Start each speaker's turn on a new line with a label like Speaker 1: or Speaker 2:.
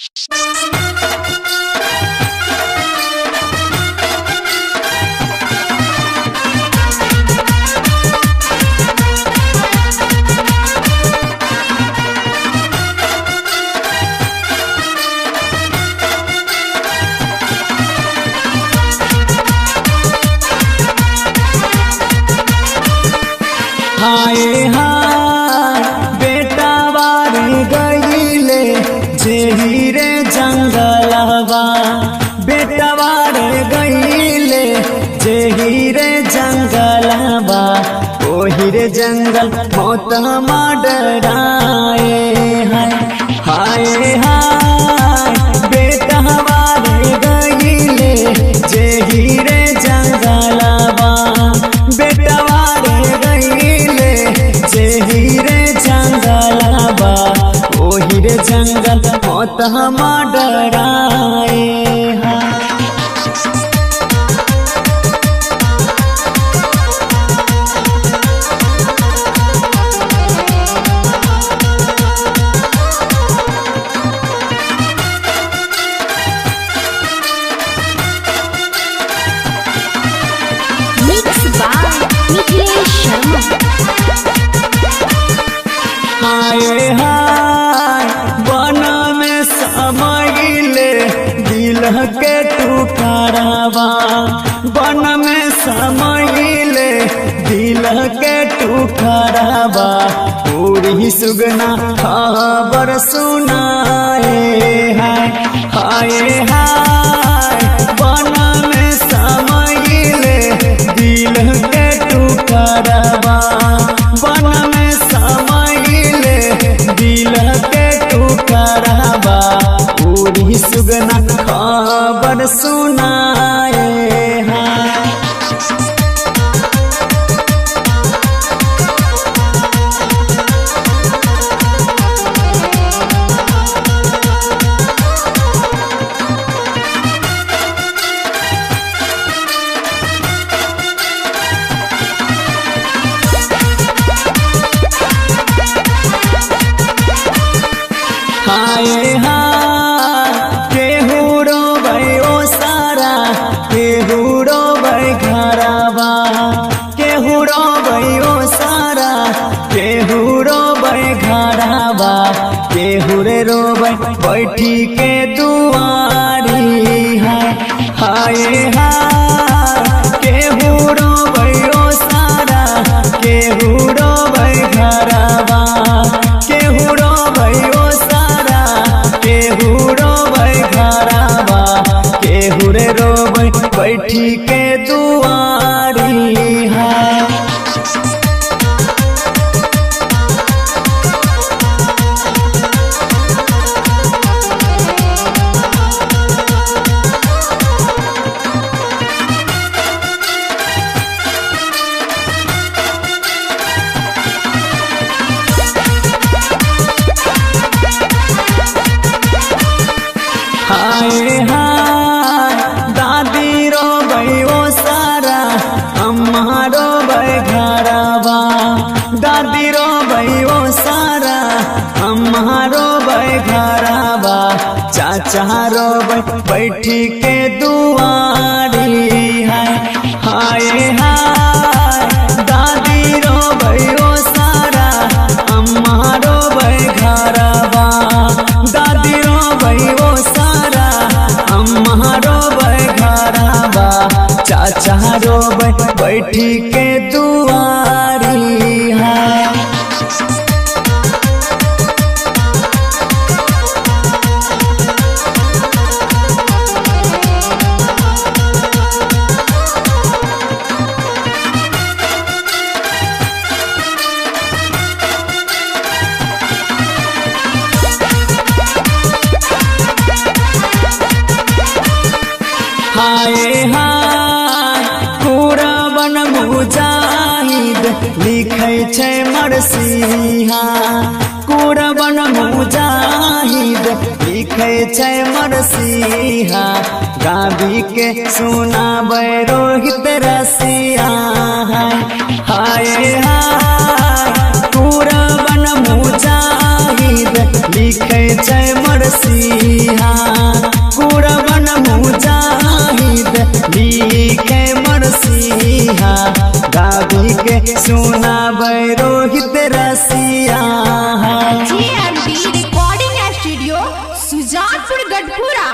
Speaker 1: हाय हाय बेटा बारी गईले जेही रे जंगलवा, बेटा बारी गईले जेही रे जंगलवा, ओही रे जंगल मौत डराए। हाय हाय बेटा बारी गईले जेही रे जंगलवा, बेटा जेही रे जंगलवा, ओही रे जंगल मौत डराए। हाय हाय वन में समईले दिल के टुकड़ावा, वन में समईले दिल के टुकड़ावा, पूरी सुगना खबर सुनाए। हाय हाय वन में समईले दिल के टुकड़ावा, वन में दिल के टुकड़ावा, पूरी सुगना खबर सुनाए। हाय हाय केहू रोबै ओ सारा, केहू रोबै घरवा, केहू रोबै ओ सारा, केहू रोबै घरवा, केहू रे रोबै बैठी के दुआरी। हाय हाय केहू रोबै ओ सारा, केहू रोबै घरवा, केहू रोबै ओ सारा, केहू रोबै घरवा, केहू रे रोबै बैठी के दुआरी। हाय हाय दादी रोबै ओ सारा, अम्मा रोबै घरवा, दादी रोबै ओ सारा, अम्मा रोबै घरवा, चाचा रोबै बैठी के दुआरी। हाय हाय दादी रोबै ओ सारा, अम्मा रोबै घरवा, दादी रोबै ओ सारा, अम्मा रोबै घरवा, चाचा रोबै बैठी के दुआरी। हाय हाय कुरबन मुजाहिद लिखै छै मरसिहा, कुरबन मुजाहिद लिखै छै मरसिहा, गाबी के सुनाबै रोहित रसिया। हाय हाय कुरबन मुजाहिद लिखे छै मरसिहा कुरबन मुजाहिद लिखे मरसिहा गाबी के सुनाबै रोहित रसिया।
Speaker 2: JMD recording studio Sujanpur Garhpura.